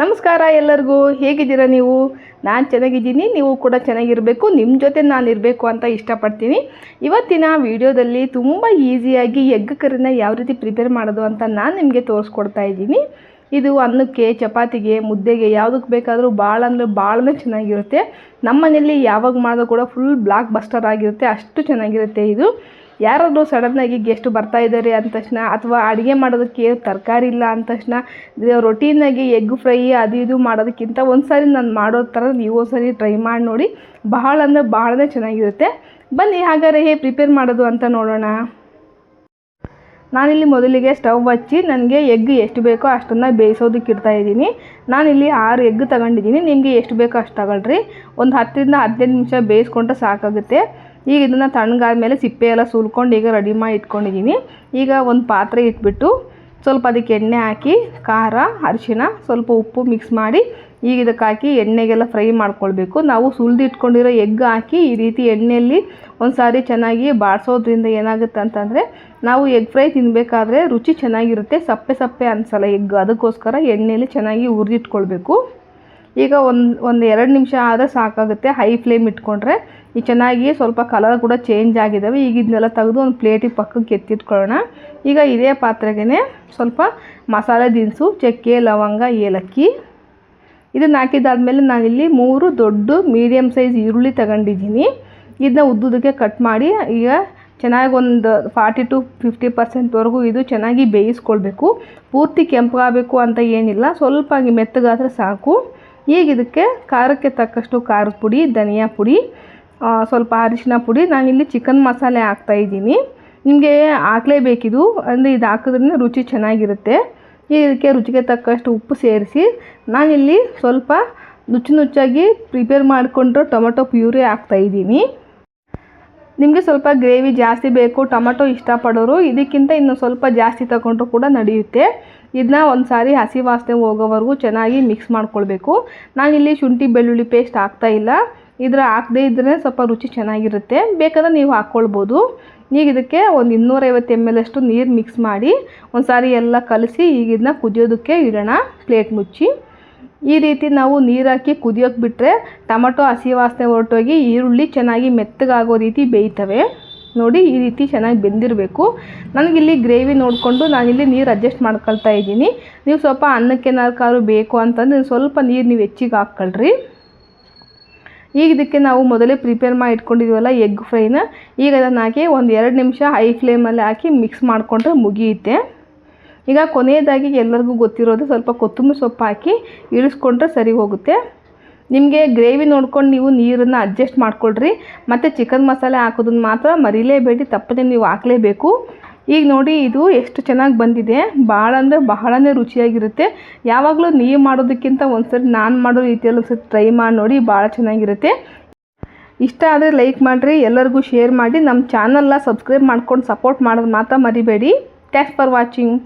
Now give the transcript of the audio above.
ನಮಸ್ಕಾರ ಎಲ್ಲರಿಗೂ, ಹೇಗಿದ್ದೀರಾ ನೀವು? ನಾನು ಚೆನ್ನಾಗಿದ್ದೀನಿ, ನೀವು ಕೂಡ ಚೆನ್ನಾಗಿರಬೇಕು. ನಿಮ್ಮ ಜೊತೆ ನಾನು ಇರಬೇಕು ಅಂತ ಇಷ್ಟಪಡ್ತೀನಿ. ಇವತ್ತಿನ ವಿಡಿಯೋದಲ್ಲಿ ತುಂಬ ಈಸಿಯಾಗಿ ಎಗ್ ಕರಿನ ಯಾವ ರೀತಿ ಪ್ರಿಪೇರ್ ಮಾಡೋದು ಅಂತ ನಾನು ನಿಮಗೆ ತೋರಿಸ್ಕೊಡ್ತಾ ಇದ್ದೀನಿ. ಇದು ಅನ್ನಕ್ಕೆ, ಚಪಾತಿಗೆ, ಮುದ್ದೆಗೆ ಯಾವುದಕ್ಕೆ ಬೇಕಾದರೂ ಭಾಳ ಚೆನ್ನಾಗಿರುತ್ತೆ. ನಮ್ಮ ಮನೆಯಲ್ಲಿ ಯಾವಾಗ ಮಾಡೋದು ಕೂಡ ಫುಲ್ ಬ್ಲಾಕ್ ಬಸ್ಟರ್ ಆಗಿರುತ್ತೆ, ಅಷ್ಟು ಚೆನ್ನಾಗಿರುತ್ತೆ ಇದು. ಯಾರಾದರೂ ಸಡನ್ನಾಗಿ ಗೆಸ್ಟ್ ಬರ್ತಾ ಇದ್ದಾರೆ ಅಂದ ತಕ್ಷಣ, ಅಥವಾ ಅಡುಗೆ ಮಾಡೋದಕ್ಕೆ ತರಕಾರಿ ಇಲ್ಲ ಅಂದ ತಕ್ಷಣ, ರೊಟೀನಾಗಿ ಎಗ್ ಫ್ರೈ ಅದು ಇದು ಮಾಡೋದಕ್ಕಿಂತ ಒಂದು ಸಾರಿ ನಾನು ಮಾಡೋ ಥರ ನೀವು ಒಂದು ಸಾರಿ ಟ್ರೈ ಮಾಡಿ ನೋಡಿ. ಬಹಳನೇ ಚೆನ್ನಾಗಿರುತ್ತೆ. ಬನ್ನಿ ಹಾಗಾದರೆ ಹೇಗೆ ಪ್ರಿಪೇರ್ ಮಾಡೋದು ಅಂತ ನೋಡೋಣ. ನಾನಿಲ್ಲಿ ಮೊದಲಿಗೆ ಸ್ಟವ್ ಹಚ್ಚಿ ನನಗೆ ಎಗ್ ಎಷ್ಟು ಬೇಕೋ ಅಷ್ಟನ್ನು ಬೇಯಿಸೋದಕ್ಕೆ ಇಡ್ತಾಯಿದ್ದೀನಿ. ನಾನಿಲ್ಲಿ 6 ಎಗ್ ತಗೊಂಡಿದ್ದೀನಿ. ನಿಮಗೆ ಎಷ್ಟು ಬೇಕೋ ಅಷ್ಟು ತಗೊಳ್ರಿ. ಒಂದು 10ರಿಂದ 15 ನಿಮಿಷ ಬೇಯಿಸ್ಕೊಂಡ್ರೆ ಸಾಕಾಗುತ್ತೆ. ಈಗ ಇದನ್ನು ತಣ್ಣಗಾದ್ಮೇಲೆ ಸಿಪ್ಪೆ ಎಲ್ಲ ಸುಲ್ಕೊಂಡು ಈಗ ರೆಡಿ ಮಾಡಿ ಇಟ್ಕೊಂಡಿದ್ದೀನಿ. ಈಗ ಒಂದು ಪಾತ್ರೆ ಇಟ್ಬಿಟ್ಟು ಸ್ವಲ್ಪ ಅದಕ್ಕೆ ಎಣ್ಣೆ ಹಾಕಿ, ಖಾರ, ಅರಿಶಿನ, ಸ್ವಲ್ಪ ಉಪ್ಪು ಮಿಕ್ಸ್ ಮಾಡಿ ಈಗ ಇದಕ್ಕೆ ಹಾಕಿ ಎಣ್ಣೆಗೆಲ್ಲ ಫ್ರೈ ಮಾಡ್ಕೊಳ್ಬೇಕು. ನಾವು ಸುಲಿದು ಇಟ್ಕೊಂಡಿರೋ ಎಗ್ ಹಾಕಿ ಈ ರೀತಿ ಎಣ್ಣೆಯಲ್ಲಿ ಒಂದು ಸಾರಿ ಚೆನ್ನಾಗಿ ಬಾಡಿಸೋದ್ರಿಂದ ಏನಾಗುತ್ತೆ ಅಂತಂದರೆ, ನಾವು ಎಗ್ ಫ್ರೈ ತಿನ್ನಬೇಕಾದ್ರೆ ರುಚಿ ಚೆನ್ನಾಗಿರುತ್ತೆ, ಸಪ್ಪೆ ಅನಿಸಲ್ಲ ಎಗ್. ಅದಕ್ಕೋಸ್ಕರ ಎಣ್ಣೆಯಲ್ಲಿ ಚೆನ್ನಾಗಿ ಹುರಿದಿಟ್ಕೊಳ್ಬೇಕು. ಈಗ ಒಂದು 2 ನಿಮಿಷ ಆದರೆ ಸಾಕಾಗುತ್ತೆ. ಹೈ ಫ್ಲೇಮ್ ಇಟ್ಕೊಂಡ್ರೆ ಈ ಚೆನ್ನಾಗಿ ಸ್ವಲ್ಪ ಕಲರ್ ಕೂಡ ಚೇಂಜ್ ಆಗಿದ್ದಾವೆ. ಈಗ ಇದನ್ನೆಲ್ಲ ತೆಗೆದು ಒಂದು ಪ್ಲೇಟಿಗೆ ಪಕ್ಕಕ್ಕೆ ಎತ್ತಿಟ್ಕೊಳ್ಳೋಣ. ಈಗ ಇದೇ ಪಾತ್ರೆಗೆ ಸ್ವಲ್ಪ ಮಸಾಲೆ ದಿನಸು, ಚಕ್ಕೆ, ಲವಂಗ, ಏಲಕ್ಕಿ ಇದನ್ನು ಹಾಕಿದ್ದಾದಮೇಲೆ ನಾನಿಲ್ಲಿ 3 ದೊಡ್ಡ ಮೀಡಿಯಮ್ ಸೈಜ್ ಈರುಳ್ಳಿ ತಗೊಂಡಿದ್ದೀನಿ. ಇದನ್ನ ಉದ್ದುದಕ್ಕೆ ಕಟ್ ಮಾಡಿ ಈಗ ಚೆನ್ನಾಗಿ ಒಂದು 40 to 50% ಇದು ಚೆನ್ನಾಗಿ ಬೇಯಿಸ್ಕೊಳ್ಬೇಕು. ಪೂರ್ತಿ ಕೆಂಪಾಗಬೇಕು ಅಂತ ಏನಿಲ್ಲ, ಸ್ವಲ್ಪ ಹಂಗೆ ಮೆತ್ತಗಾದರೆ ಸಾಕು. ಈಗ ಇದಕ್ಕೆ ಖಾರಕ್ಕೆ ತಕ್ಕಷ್ಟು ಖಾರದ ಪುಡಿ, ಧನಿಯಾ ಪುಡಿ, ಸ್ವಲ್ಪ ಅರಿಶಿನ ಪುಡಿ, ನಾನಿಲ್ಲಿ ಚಿಕನ್ ಮಸಾಲೆ ಹಾಕ್ತಾಯಿದ್ದೀನಿ. ನಿಮಗೆ ಹಾಕಲೇಬೇಕಿದು, ಅಂದರೆ ಇದು ಹಾಕಿದ್ರೇ ರುಚಿ ಚೆನ್ನಾಗಿರುತ್ತೆ. ಇದಕ್ಕೆ ರುಚಿಗೆ ತಕ್ಕಷ್ಟು ಉಪ್ಪು ಸೇರಿಸಿ ನಾನಿಲ್ಲಿ ಸ್ವಲ್ಪ ನುಚ್ಚಾಗಿ ಪ್ರಿಪೇರ್ ಮಾಡಿಕೊಂಡು ಟೊಮೆಟೊ ಪ್ಯೂರಿ ಹಾಕ್ತಾಯಿದ್ದೀನಿ. ನಿಮಗೆ ಸ್ವಲ್ಪ ಗ್ರೇವಿ ಜಾಸ್ತಿ ಬೇಕು, ಟೊಮೆಟೊ ಇಷ್ಟಪಡೋರು ಇದಕ್ಕಿಂತ ಇನ್ನು ಸ್ವಲ್ಪ ಜಾಸ್ತಿ ತಗೊಂಡ್ರು ಕೂಡ ನಡೆಯುತ್ತೆ. ಇದನ್ನ ಒಂದು ಸಾರಿ ಹಸಿ ವಾಸನೆ ಹೋಗೋವರೆಗೂ ಚೆನ್ನಾಗಿ ಮಿಕ್ಸ್ ಮಾಡ್ಕೊಳ್ಬೇಕು. ನಾನಿಲ್ಲಿ ಶುಂಠಿ ಬೆಳ್ಳುಳ್ಳಿ ಪೇಸ್ಟ್ ಹಾಕ್ತಾಯಿಲ್ಲ. ಹಾಕದೇ ಇದ್ದರೆ ಸ್ವಲ್ಪ ರುಚಿ ಚೆನ್ನಾಗಿರುತ್ತೆ, ಬೇಕಾದ್ರೆ ನೀವು ಹಾಕ್ಕೊಳ್ಬೋದು. ಈಗ ಇದಕ್ಕೆ ಒಂದು 250 ml ಅಷ್ಟು ನೀರು ಮಿಕ್ಸ್ ಮಾಡಿ ಒಂದು ಸಾರಿ ಎಲ್ಲ ಕಲಸಿ ಈಗ ಇದನ್ನ ಕುದಿಯೋದಕ್ಕೆ ಇಡೋಣ, ಪ್ಲೇಟ್ ಮುಚ್ಚಿ. ಈ ರೀತಿ ನಾವು ನೀರು ಹಾಕಿ ಕುದಿಯೋಕ್ಕೆ ಬಿಟ್ಟರೆ ಟೊಮೆಟೊ ಹಸಿ ವಾಸನೆ ಹೊರಟೋಗಿ ಈರುಳ್ಳಿ ಚೆನ್ನಾಗಿ ಮೆತ್ತಗಾಗೋ ರೀತಿ ಬೇಯ್ತವೆ. ನೋಡಿ, ಈ ರೀತಿ ಚೆನ್ನಾಗಿ ಬೆಂದಿರಬೇಕು. ನನಗಿಲ್ಲಿ ಗ್ರೇವಿ ನೋಡಿಕೊಂಡು ನಾನಿಲ್ಲಿ ನೀರು ಅಡ್ಜಸ್ಟ್ ಮಾಡ್ಕೊಳ್ತಾ ಇದ್ದೀನಿ. ನೀವು ಸ್ವಲ್ಪ ಅನ್ನಕ್ಕೆ ಏನಾದ್ರು ಬೇಕು ಅಂತಂದರೆ ಸ್ವಲ್ಪ ನೀರು ನೀವು ಹೆಚ್ಚಿಗೆ ಹಾಕ್ಕೊಳ್ರಿ. ಈಗ ಇದಕ್ಕೆ ನಾವು ಮೊದಲೇ ಪ್ರಿಪೇರ್ ಮಾಡಿ ಇಟ್ಕೊಂಡಿದ್ದೀವಲ್ಲ ಎಗ್ ಫ್ರೈನ, ಈಗ ಅದನ್ನು ಹಾಕಿ ಒಂದು 2 ನಿಮಿಷ ಹೈ ಫ್ಲೇಮಲ್ಲಿ ಹಾಕಿ ಮಿಕ್ಸ್ ಮಾಡಿಕೊಂಡ್ರೆ ಮುಗಿಯುತ್ತೆ. ಈಗ ಕೊನೆಯದಾಗಿ ಎಲ್ಲರಿಗೂ ಗೊತ್ತಿರೋದು ಸ್ವಲ್ಪ ಕೊತ್ತಂಬರಿ ಸೊಪ್ಪು ಹಾಕಿ ಇಳಿಸ್ಕೊಂಡ್ರೆ ಸರಿ ಹೋಗುತ್ತೆ. ನಿಮಗೆ ಗ್ರೇವಿ ನೋಡ್ಕೊಂಡು ನೀವು ನೀರನ್ನು ಅಡ್ಜಸ್ಟ್ ಮಾಡ್ಕೊಳ್ರಿ. ಮತ್ತು ಚಿಕನ್ ಮಸಾಲೆ ಹಾಕೋದನ್ನು ಮಾತ್ರ ಮರಿಲೇಬೇಡಿ, ತಪ್ಪದೆ ನೀವು ಹಾಕಲೇಬೇಕು. ಈಗ ನೋಡಿ, ಇದು ಎಷ್ಟು ಚೆನ್ನಾಗಿ ಬಂದಿದೆ. ಬಹಳನೇ ರುಚಿಯಾಗಿರುತ್ತೆ. ಯಾವಾಗಲೂ ನೀವು ಮಾಡೋದಕ್ಕಿಂತ ಒಂದ್ಸರಿ ನಾನು ಮಾಡೋ ರೀತಿಯಲ್ಲಿ ಒಂದ್ಸರಿ ಟ್ರೈ ಮಾಡಿ ನೋಡಿ, ಭಾಳ ಚೆನ್ನಾಗಿರುತ್ತೆ. ಇಷ್ಟ ಆದರೆ ಲೈಕ್ ಮಾಡಿರಿ, ಎಲ್ಲರಿಗೂ ಶೇರ್ ಮಾಡಿ, ನಮ್ಮ ಚಾನಲ್ನ ಸಬ್ಸ್ಕ್ರೈಬ್ ಮಾಡ್ಕೊಂಡು ಸಪೋರ್ಟ್ ಮಾಡೋದು ಮಾತ್ರ ಮರಿಬೇಡಿ. Thanks for watching.